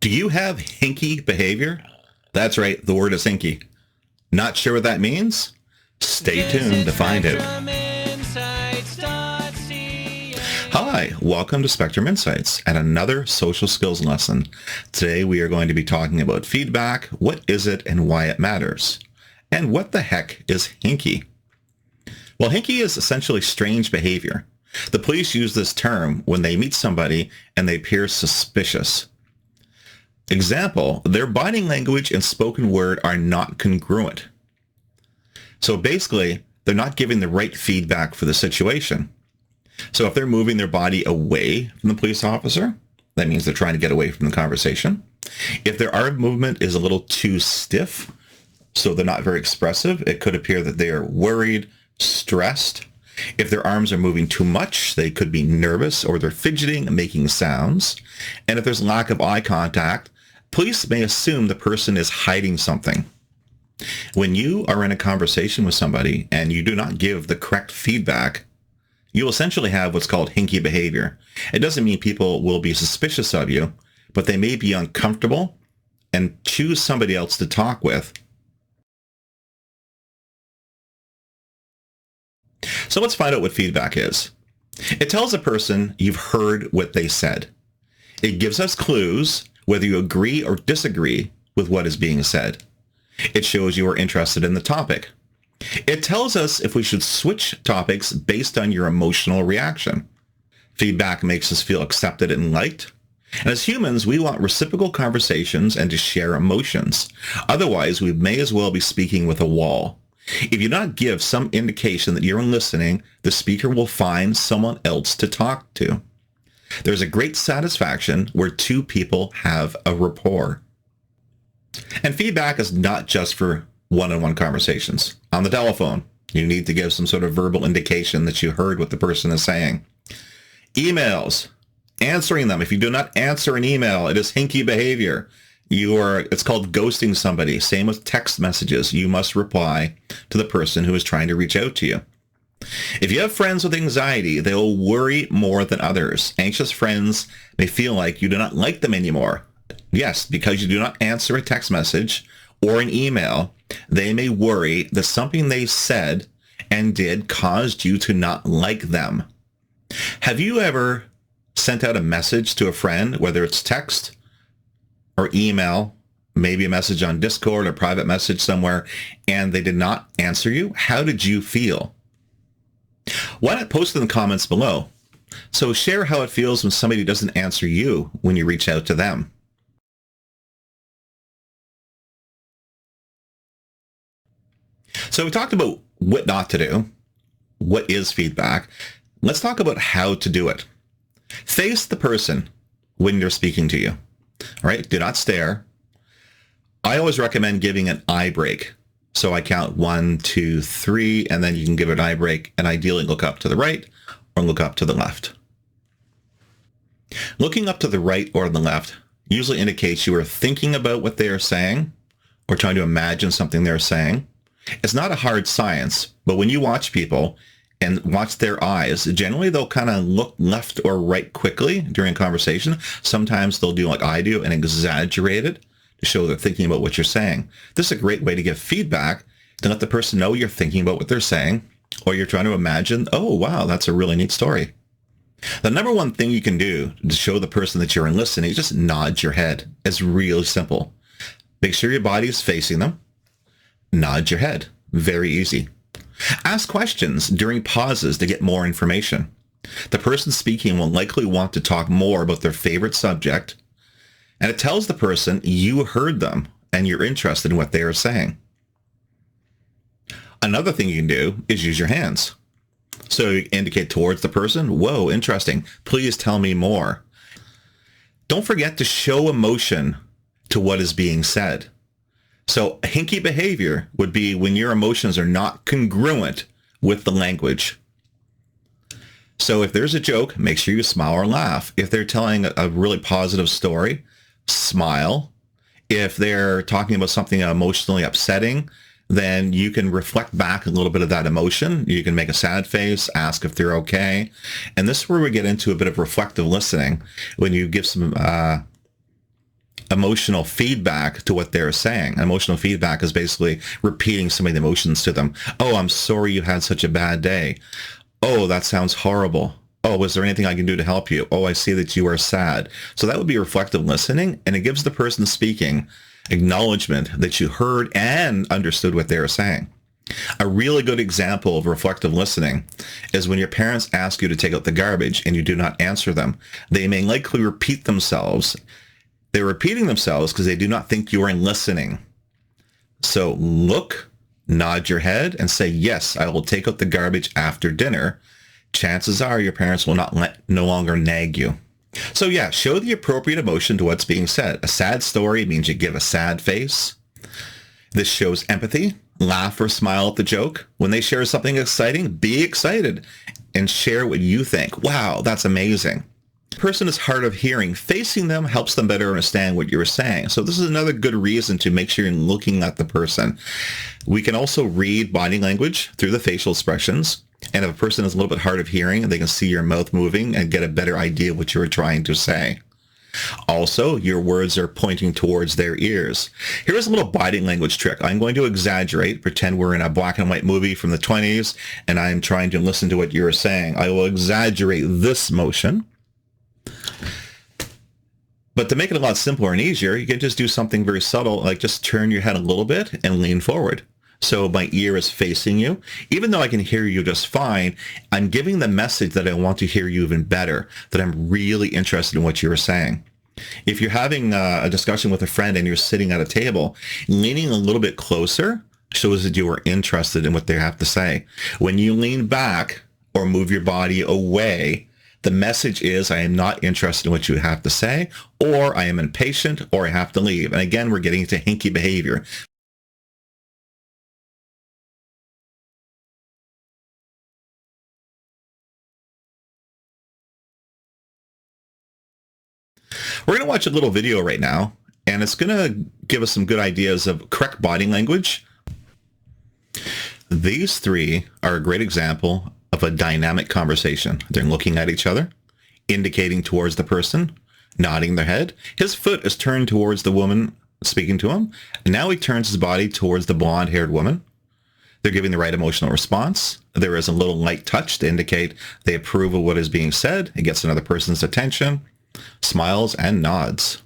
Do you have hinky behavior? That's right, the word is hinky. Not sure what that means? Stay tuned to find out. Hi, welcome to Spectrum Insights and another social skills lesson. Today we are going to be talking about feedback, what is it and why it matters, and what the heck is hinky? Well, hinky is essentially strange behavior. The police use this term when they meet somebody and they appear suspicious. Example, their body language and spoken word are not congruent. So basically, they're not giving the right feedback for the situation. So if they're moving their body away from the police officer, that means they're trying to get away from the conversation. If their arm movement is a little too stiff, so they're not very expressive, it could appear that they are worried, stressed. If their arms are moving too much, they could be nervous or they're fidgeting and making sounds. And if there's lack of eye contact, police may assume the person is hiding something. When you are in a conversation with somebody and you do not give the correct feedback, you'll essentially have what's called hinky behavior. It doesn't mean people will be suspicious of you, but they may be uncomfortable and choose somebody else to talk with. So let's find out what feedback is. It tells a person you've heard what they said. It gives us clues whether you agree or disagree with what is being said. It shows you are interested in the topic. It tells us if we should switch topics based on your emotional reaction. Feedback makes us feel accepted and liked. And as humans, we want reciprocal conversations and to share emotions. Otherwise, we may as well be speaking with a wall. If you not give some indication that you're listening, the speaker will find someone else to talk to. There's a great satisfaction where two people have a rapport. And feedback is not just for one-on-one conversations. On the telephone, you need to give some sort of verbal indication that you heard what the person is saying. Emails, answering them. If you do not answer an email, it is hinky behavior. It's called ghosting somebody. Same with text messages. You must reply to the person who is trying to reach out to you. If you have friends with anxiety, they will worry more than others. Anxious friends may feel like you do not like them anymore. Yes, because you do not answer a text message or an email, they may worry that something they said and did caused you to not like them. Have you ever sent out a message to a friend, whether it's text or email, maybe a message on Discord or private message somewhere, and they did not answer you? How did you feel? Why not post in the comments below? So share how it feels when somebody doesn't answer you when you reach out to them. So we talked about what not to do. What is feedback? Let's talk about how to do it. Face the person when they're speaking to you. All right? Do not stare. I always recommend giving an eye break. So I count 1, 2, 3, and then you can give an eye break and ideally look up to the right or look up to the left. Looking up to the right or the left usually indicates you are thinking about what they are saying or trying to imagine something they're saying. It's not a hard science, but when you watch people and watch their eyes, generally they'll kind of look left or right quickly during conversation. Sometimes they'll do like I do and exaggerate it to show they're thinking about what you're saying. This is a great way to give feedback to let the person know you're thinking about what they're saying, or you're trying to imagine, oh, wow, that's a really neat story. The number one thing you can do to show the person that you're listening is just nod your head. It's really simple. Make sure your body is facing them. Nod your head. Very easy. Ask questions during pauses to get more information. The person speaking will likely want to talk more about their favorite subject, and it tells the person you heard them and you're interested in what they are saying. Another thing you can do is use your hands. So you indicate towards the person, whoa, interesting. Please tell me more. Don't forget to show emotion to what is being said. So hinky behavior would be when your emotions are not congruent with the language. So if there's a joke, make sure you smile or laugh. If they're telling a really positive story, smile. If they're talking about something emotionally upsetting, then you can reflect back a little bit of that emotion. You can make a sad face, ask if they're okay. And this is where we get into a bit of reflective listening when you give some emotional feedback to what they're saying. Emotional feedback is basically repeating some of the emotions to them. Oh, I'm sorry you had such a bad day. Oh, that sounds horrible. Oh, was there anything I can do to help you? Oh, I see that you are sad. So that would be reflective listening, and it gives the person speaking acknowledgement that you heard and understood what they were saying. A really good example of reflective listening is when your parents ask you to take out the garbage and you do not answer them. They may likely repeat themselves. They're repeating themselves because they do not think you are listening. So look, nod your head, and say, yes, I will take out the garbage after dinner. Chances are your parents will no longer nag you. So yeah, show the appropriate emotion to what's being said. A sad story means you give a sad face. This shows empathy. Laugh or smile at the joke. When they share something exciting, be excited and share what you think. Wow, that's amazing. The person is hard of hearing. Facing them helps them better understand what you're saying. So this is another good reason to make sure you're looking at the person. We can also read body language through the facial expressions. And if a person is a little bit hard of hearing, they can see your mouth moving and get a better idea of what you're trying to say. Also, your words are pointing towards their ears. Here's a little body language trick. I'm going to exaggerate, pretend we're in a black and white movie from the 20s, and I'm trying to listen to what you're saying. I will exaggerate this motion. But to make it a lot simpler and easier, you can just do something very subtle, like just turn your head a little bit and lean forward. So my ear is facing you. Even though I can hear you just fine, I'm giving the message that I want to hear you even better, that I'm really interested in what you're saying. If you're having a discussion with a friend and you're sitting at a table, leaning a little bit closer shows that you are interested in what they have to say. When you lean back or move your body away, the message is I am not interested in what you have to say, or I am impatient, or I have to leave. And again, we're getting into hinky behavior. We're going to watch a little video right now, and it's going to give us some good ideas of correct body language. These three are a great example of a dynamic conversation. They're looking at each other, indicating towards the person, nodding their head. His foot is turned towards the woman speaking to him, and now he turns his body towards the blonde-haired woman. They're giving the right emotional response. There is a little light touch to indicate they approve of what is being said. It gets another person's attention. Smiles and nods.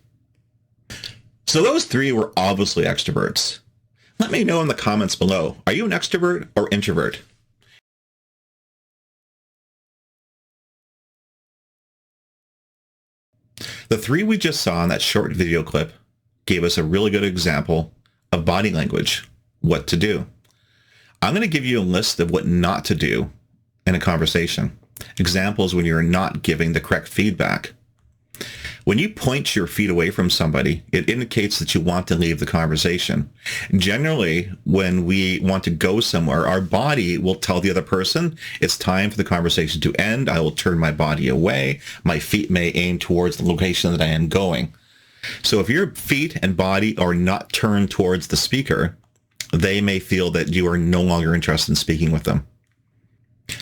So those three were obviously extroverts. Let me know in the comments below. Are you an extrovert or introvert? The three we just saw in that short video clip gave us a really good example of body language, what to do. I'm going to give you a list of what not to do in a conversation. Examples when you're not giving the correct feedback. When you point your feet away from somebody, it indicates that you want to leave the conversation. Generally, when we want to go somewhere, our body will tell the other person, it's time for the conversation to end. I will turn my body away. My feet may aim towards the location that I am going. So if your feet and body are not turned towards the speaker, they may feel that you are no longer interested in speaking with them.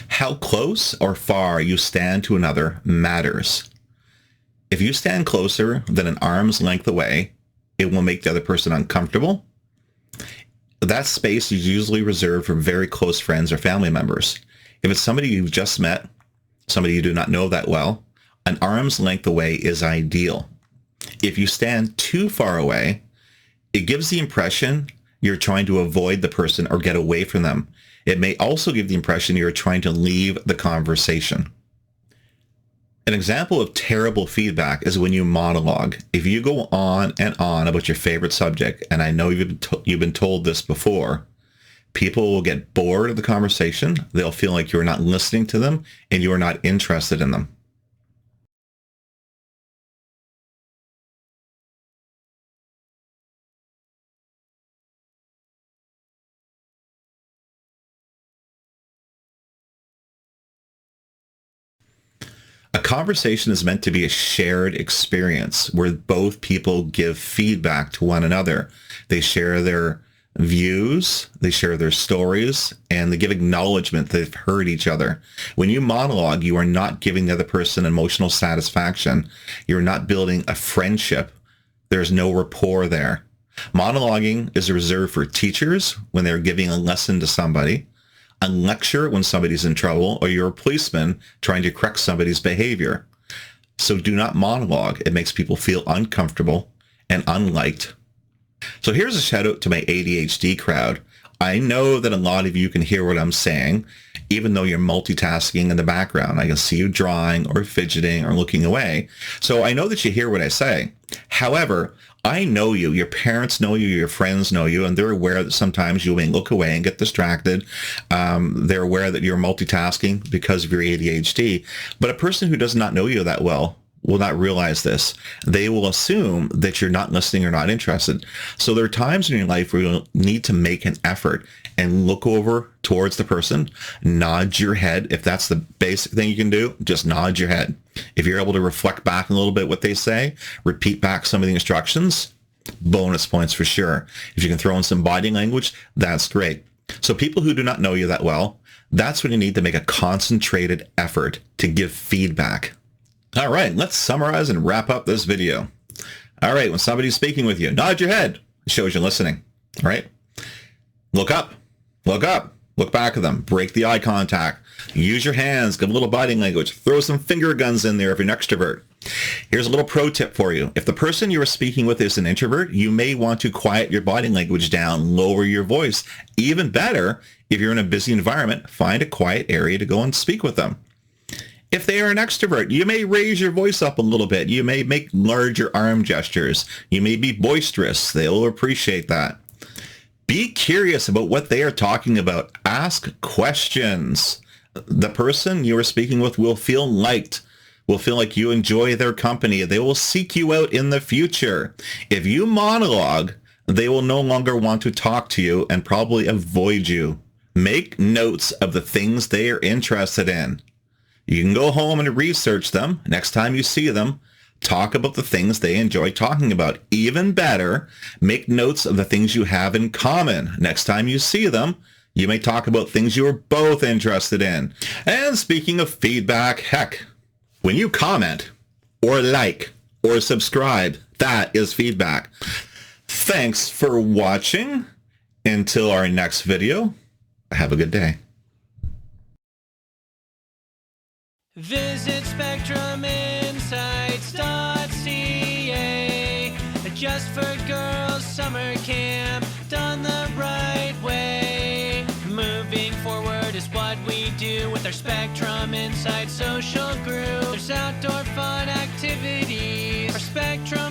How close or far you stand to another matters. If you stand closer than an arm's length away, it will make the other person uncomfortable. That space is usually reserved for very close friends or family members. If it's somebody you've just met, somebody you do not know that well, an arm's length away is ideal. If you stand too far away, it gives the impression you're trying to avoid the person or get away from them. It may also give the impression you're trying to leave the conversation. An example of terrible feedback is when you monologue. If you go on and on about your favorite subject, and I know you've been told this before, people will get bored of the conversation. They'll feel like you're not listening to them and you're not interested in them. A conversation is meant to be a shared experience where both people give feedback to one another. They share their views, they share their stories, and they give acknowledgement that they've heard each other. When you monologue, you are not giving the other person emotional satisfaction. You're not building a friendship. There's no rapport there. Monologuing is reserved for teachers when they're giving a lesson to somebody, a lecture when somebody's in trouble, or you're a policeman trying to correct somebody's behavior. So do not monologue. It makes people feel uncomfortable and unliked. So here's a shout out to my ADHD crowd. I know that a lot of you can hear what I'm saying, even though you're multitasking in the background. I can see you drawing or fidgeting or looking away. So I know that you hear what I say. However, I know you, your parents know you, your friends know you, and they're aware that sometimes you may look away and get distracted. They're aware that you're multitasking because of your ADHD. But a person who does not know you that well will not realize this. They will assume that you're not listening or not interested. So there are times in your life where you'll need to make an effort and look over towards the person, nod your head. If that's the basic thing you can do, just nod your head. If you're able to reflect back a little bit what they say, repeat back some of the instructions, bonus points for sure. If you can throw in some body language, that's great. So people who do not know you that well, that's when you need to make a concentrated effort to give feedback. All right, let's summarize and wrap up this video. All right, when somebody's speaking with you, nod your head. It shows you're listening, right? Look up, look back at them, break the eye contact, use your hands, give a little body language, throw some finger guns in there if you're an extrovert. Here's a little pro tip for you. If the person you are speaking with is an introvert, you may want to quiet your body language down, lower your voice. Even better, if you're in a busy environment, find a quiet area to go and speak with them. If they are an extrovert, you may raise your voice up a little bit. You may make larger arm gestures. You may be boisterous. They'll appreciate that. Be curious about what they are talking about. Ask questions. The person you are speaking with will feel liked, will feel like you enjoy their company. They will seek you out in the future. If you monologue, they will no longer want to talk to you and probably avoid you. Make notes of the things they are interested in. You can go home and research them. Next time you see them, talk about the things they enjoy talking about. Even better, make notes of the things you have in common. Next time you see them, you may talk about things you are both interested in. And speaking of feedback, heck, when you comment or like or subscribe, that is feedback. Thanks for watching. Until our next video, have a good day. Visit SpectrumInsights.ca. Just for girls summer camp done the right way. Moving forward is what we do with our Spectrum Insights social group. There's outdoor fun activities. Our Spectrum